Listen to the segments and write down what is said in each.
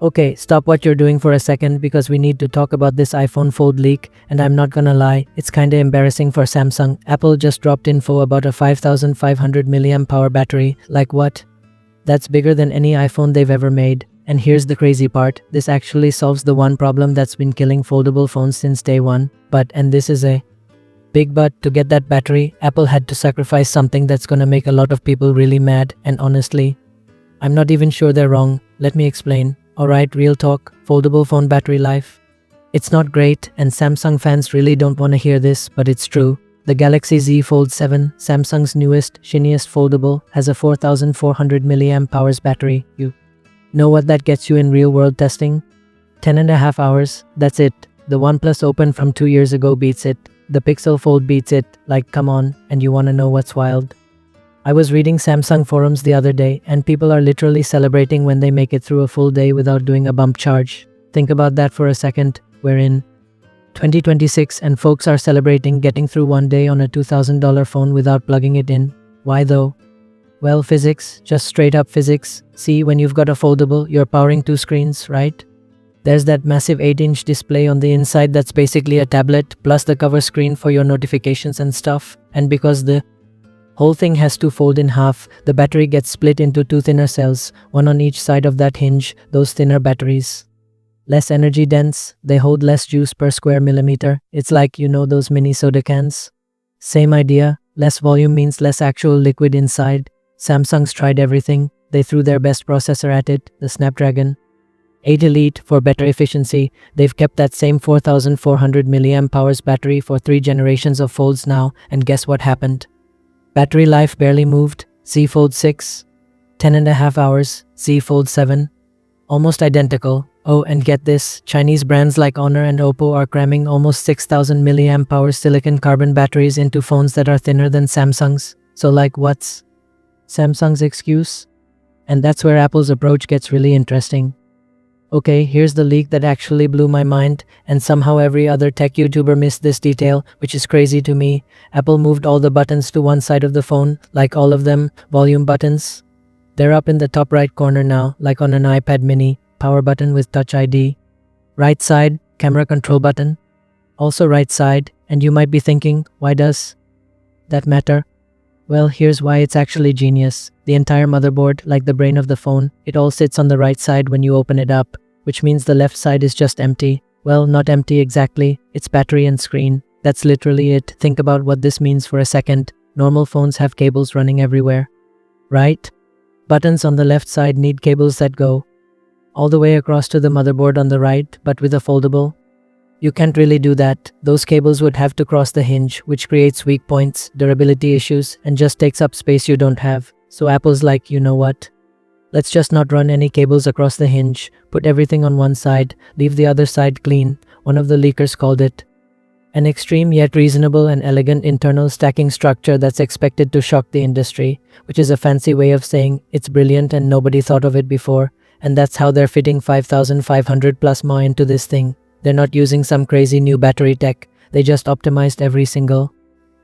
Okay, stop what you're doing for a second because we need to talk about this iPhone Fold leak, and I'm not gonna lie, it's kinda embarrassing for Samsung. Apple just dropped info about a 5500 mAh battery. Like what? That's bigger than any iPhone they've ever made. And here's the crazy part, this actually solves the one problem that's been killing foldable phones since day one. But, and this is a big but, to get that battery, Apple had to sacrifice something that's gonna make a lot of people really mad, and honestly, I'm not even sure they're wrong. Let me explain. Alright, real talk, foldable phone battery life. It's not great, and Samsung fans really don't want to hear this, but it's true. The Galaxy Z Fold 7, Samsung's newest, shiniest foldable, has a 4400 mAh battery. You know what that gets you in real-world testing? 10.5 hours, that's it. The OnePlus Open from 2 years ago beats it. The Pixel Fold beats it. Like, come on, and you wanna know what's wild? I was reading Samsung forums the other day, and people are literally celebrating when they make it through a full day without doing a bump charge. Think about that for a second. We're in 2026 and folks are celebrating getting through one day on a $2,000 phone without plugging it in. Why though? Well, physics, just straight up physics. See, when you've got a foldable, you're powering two screens, right? There's that massive 8-inch display on the inside that's basically a tablet, plus the cover screen for your notifications and stuff. And because the whole thing has to fold in half, the battery gets split into two thinner cells, one on each side of that hinge. Those thinner batteries, less energy dense, they hold less juice per square millimeter. It's like, you know, those mini soda cans? Same idea, less volume means less actual liquid inside. Samsung's tried everything. They threw their best processor at it, the Snapdragon 8 Elite, for better efficiency. They've kept that same 4400 mAh battery for 3 generations of folds now, and guess what happened? Battery life barely moved. Z Fold 6, 10.5 hours. Z Fold 7, almost identical. Oh, and get this, Chinese brands like Honor and Oppo are cramming almost 6000 mAh silicon carbon batteries into phones that are thinner than Samsung's. So like, what's Samsung's excuse? And that's where Apple's approach gets really interesting. Okay, here's the leak that actually blew my mind, and somehow every other tech YouTuber missed this detail, which is crazy to me. Apple moved all the buttons to one side of the phone, like all of them, volume buttons. They're up in the top right corner now, like on an iPad mini. Power button with Touch ID. Right side, camera control button. Also right side, and you might be thinking, why does that matter? Well, here's why it's actually genius. The entire motherboard, like the brain of the phone, it all sits on the right side when you open it up, which means the left side is just empty. Well, not empty exactly, it's battery and screen. That's literally it. Think about what this means for a second. Normal phones have cables running everywhere, right? Buttons on the left side need cables that go all the way across to the motherboard on the right, but with a foldable, you can't really do that. Those cables would have to cross the hinge, which creates weak points, durability issues, and just takes up space you don't have. So Apple's like, you know what? Let's just not run any cables across the hinge, put everything on one side, leave the other side clean. One of the leakers called it an extreme yet reasonable and elegant internal stacking structure that's expected to shock the industry, which is a fancy way of saying it's brilliant and nobody thought of it before. And that's how they're fitting 5500 plus mAh into this thing. They're not using some crazy new battery tech. They just optimized every single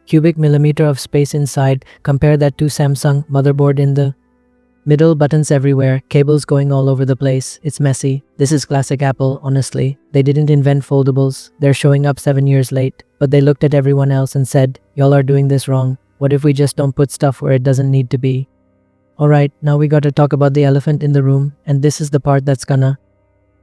cubic millimeter of space inside. Compare that to Samsung motherboard in the middle, buttons everywhere, cables going all over the place. It's messy. This is classic Apple, honestly. They didn't invent foldables. They're showing up 7 years late. But they looked at everyone else and said, y'all are doing this wrong. What if we just don't put stuff where it doesn't need to be? Alright, now we gotta talk about the elephant in the room, and this is the part that's gonna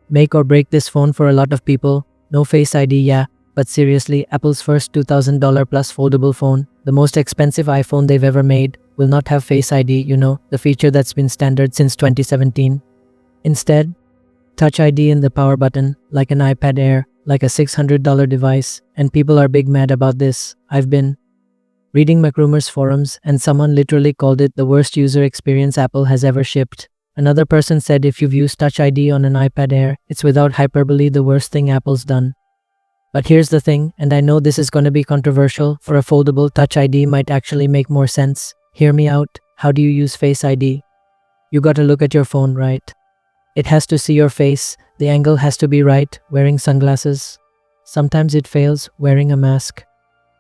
make or break this phone for a lot of people. No Face ID, yeah, but seriously, Apple's first $2,000 plus foldable phone, the most expensive iPhone they've ever made, will not have Face ID, you know, the feature that's been standard since 2017. Instead, Touch ID in the power button, like an iPad Air, like a $600 device, and people are big mad about this. I've been reading MacRumors forums, and someone literally called it the worst user experience Apple has ever shipped. Another person said if you've used Touch ID on an iPad Air, it's without hyperbole the worst thing Apple's done. But here's the thing, and I know this is gonna be controversial, for a foldable, Touch ID might actually make more sense. Hear me out. How do you use Face ID? You gotta look at your phone, right? It has to see your face, the angle has to be right, wearing sunglasses. Sometimes it fails, wearing a mask.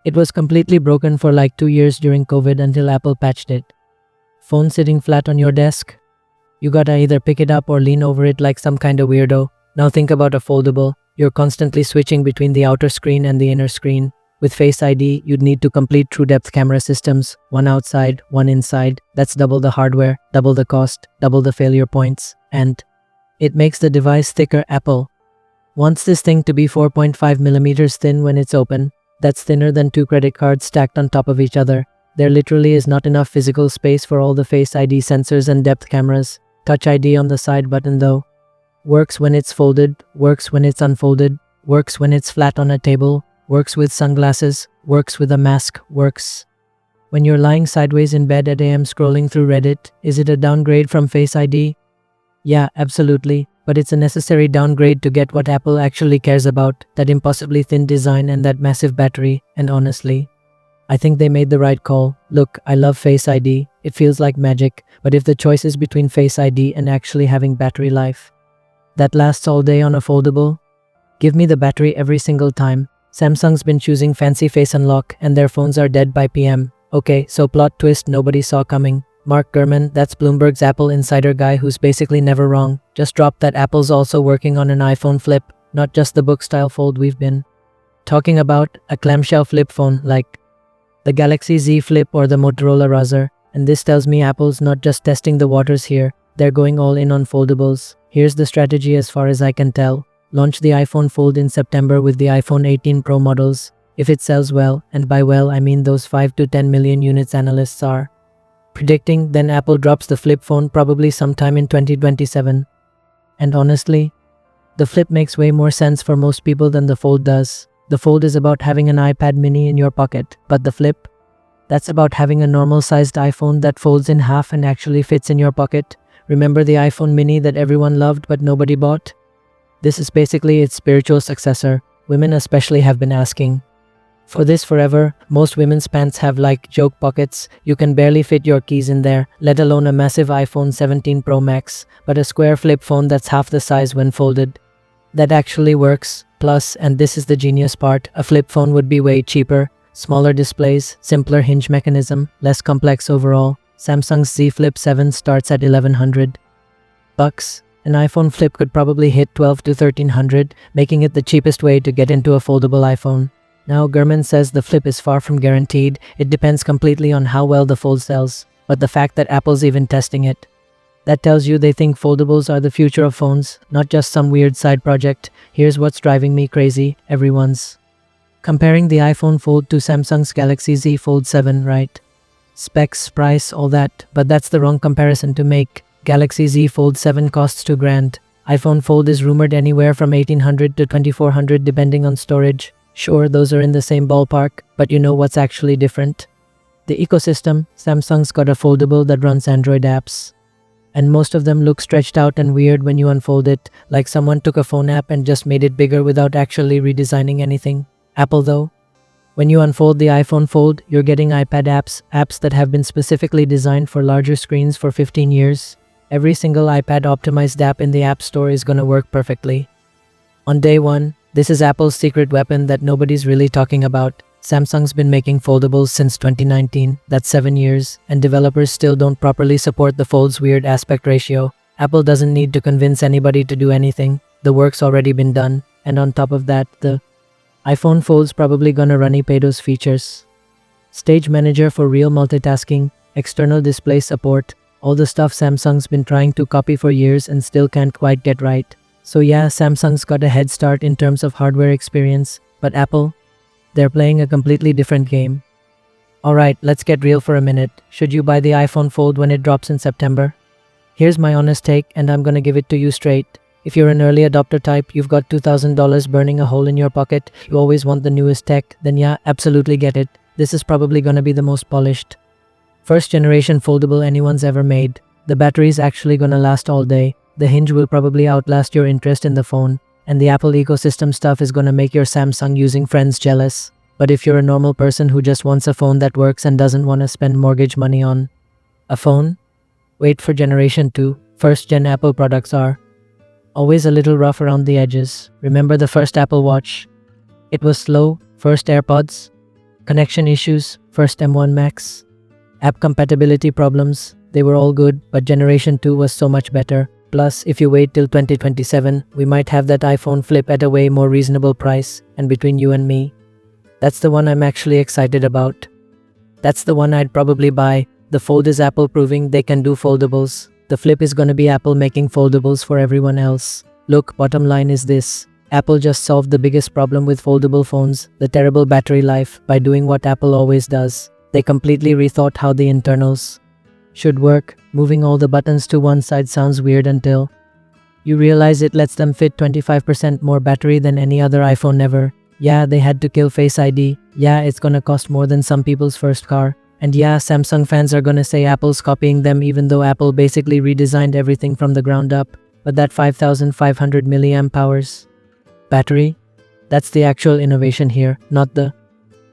It was completely broken for like 2 years during COVID until Apple patched it. Phone sitting flat on your desk? You gotta either pick it up or lean over it like some kind of weirdo. Now think about a foldable. You're constantly switching between the outer screen and the inner screen. With Face ID, you'd need to complete true depth camera systems, one outside, one inside. That's double the hardware, double the cost, double the failure points, and it makes the device thicker. Apple wants this thing to be 4.5 millimeters thin when it's open. That's thinner than 2 credit cards stacked on top of each other. There literally is not enough physical space for all the Face ID sensors and depth cameras. Touch ID on the side button though. Works when it's folded, works when it's unfolded, works when it's flat on a table, works with sunglasses, works with a mask, works when you're lying sideways in bed at AM scrolling through Reddit. Is it a downgrade from Face ID? Yeah, absolutely, but it's a necessary downgrade to get what Apple actually cares about, that impossibly thin design and that massive battery, and honestly, I think they made the right call. Look, I love Face ID, it feels like magic, but if the choice is between Face ID and actually having battery life that lasts all day on a foldable, give me the battery every single time. Samsung's been choosing fancy face unlock and their phones are dead by PM. Okay, so plot twist nobody saw coming. Mark Gurman, that's Bloomberg's Apple insider guy who's basically never wrong, just dropped that Apple's also working on an iPhone flip, not just the book-style fold we've been talking about, a clamshell flip phone like the Galaxy Z Flip or the Motorola Razr. And this tells me Apple's not just testing the waters here, they're going all in on foldables. Here's the strategy as far as I can tell. Launch the iPhone Fold in September with the iPhone 18 Pro models. If it sells well, and by well I mean those 5 to 10 million units analysts are predicting, then Apple drops the flip phone probably sometime in 2027. And honestly, the flip makes way more sense for most people than the fold does. The fold is about having an iPad mini in your pocket, but the flip, that's about having a normal-sized iPhone that folds in half and actually fits in your pocket. Remember the iPhone mini that everyone loved but nobody bought? This is basically its spiritual successor. Women especially have been asking for this forever. Most women's pants have like joke pockets. You can barely fit your keys in there, let alone a massive iPhone 17 Pro Max, but a square flip phone that's half the size when folded. That actually works. Plus, and this is the genius part, a flip phone would be way cheaper. Smaller displays, simpler hinge mechanism, less complex overall. Samsung's Z Flip 7 starts at $1,100. An iPhone Flip could probably hit $1,200 to $1,300, making it the cheapest way to get into a foldable iPhone. Now, Gurman says the Flip is far from guaranteed. It depends completely on how well the Fold sells. But the fact that Apple's even testing it, that tells you they think foldables are the future of phones, not just some weird side project. Here's what's driving me crazy. Everyone's comparing the iPhone Fold to Samsung's Galaxy Z Fold 7, right? Specs, price, all that, but that's the wrong comparison to make. Galaxy Z Fold 7 costs $2,000. iPhone Fold is rumored anywhere from $1,800 to $2,400 depending on storage. Sure, those are in the same ballpark, but you know what's actually different? The ecosystem. Samsung's got a foldable that runs Android apps, and most of them look stretched out and weird when you unfold it, like someone took a phone app and just made it bigger without actually redesigning anything. Apple though, when you unfold the iPhone Fold, you're getting iPad apps that have been specifically designed for larger screens for 15 years. Every single iPad optimized app in the App Store is gonna work perfectly on day one. This is Apple's secret weapon that nobody's really talking about. Samsung's been making foldables since 2019, that's 7 years, and developers still don't properly support the Fold's weird aspect ratio. Apple doesn't need to convince anybody to do anything. The work's already been done, and on top of that, the iPhone Fold's probably gonna run those features. Stage Manager for real multitasking, external display support, all the stuff Samsung's been trying to copy for years and still can't quite get right. So yeah, Samsung's got a head start in terms of hardware experience, but Apple, they're playing a completely different game. Alright, let's get real for a minute. Should you buy the iPhone Fold when it drops in September? Here's my honest take, and I'm gonna give it to you straight. If you're an early adopter type, you've got $2,000 burning a hole in your pocket, you always want the newest tech, then yeah, absolutely get it. This is probably gonna be the most polished first generation foldable anyone's ever made. The battery's actually gonna last all day. The hinge will probably outlast your interest in the phone, and the Apple ecosystem stuff is gonna make your Samsung using friends jealous. But if you're a normal person who just wants a phone that works and doesn't want to spend mortgage money on a phone, wait for Generation 2. First gen Apple products are always a little rough around the edges. Remember the first Apple Watch? It was slow. First AirPods? Connection issues. First M1 Max? App compatibility problems. They were all good, but Generation 2 was so much better. Plus, if you wait till 2027, we might have that iPhone flip at a way more reasonable price, and between you and me, that's the one I'm actually excited about. That's the one I'd probably buy. The Fold is Apple proving they can do foldables. The flip is gonna be Apple making foldables for everyone else. Look, bottom line is this. Apple just solved the biggest problem with foldable phones, the terrible battery life, by doing what Apple always does. They completely rethought how the internals should work. Moving all the buttons to one side sounds weird until you realize it lets them fit 25% more battery than any other iPhone ever. Yeah, they had to kill Face ID. Yeah, it's gonna cost more than some people's first car. And yeah, Samsung fans are gonna say Apple's copying them even though Apple basically redesigned everything from the ground up. But that 5500 milliamp hours battery, that's the actual innovation here, not the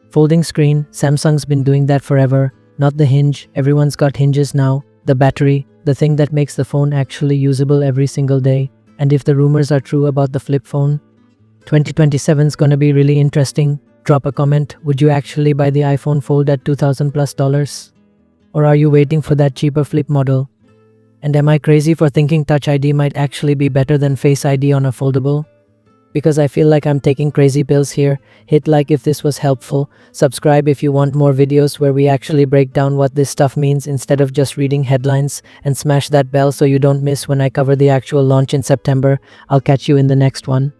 folding screen. Samsung's been doing that forever, not the hinge. Everyone's got hinges now. The battery, the thing that makes the phone actually usable every single day. And if the rumors are true about the flip phone, 2027's gonna be really interesting. Drop a comment. Would you actually buy the iPhone Fold at $2,000+? Or are you waiting for that cheaper flip model? And am I crazy for thinking Touch ID might actually be better than Face ID on a foldable? Because I feel like I'm taking crazy pills here. Hit like if this was helpful. Subscribe if you want more videos where we actually break down what this stuff means instead of just reading headlines. And smash that bell so you don't miss when I cover the actual launch in September. I'll catch you in the next one.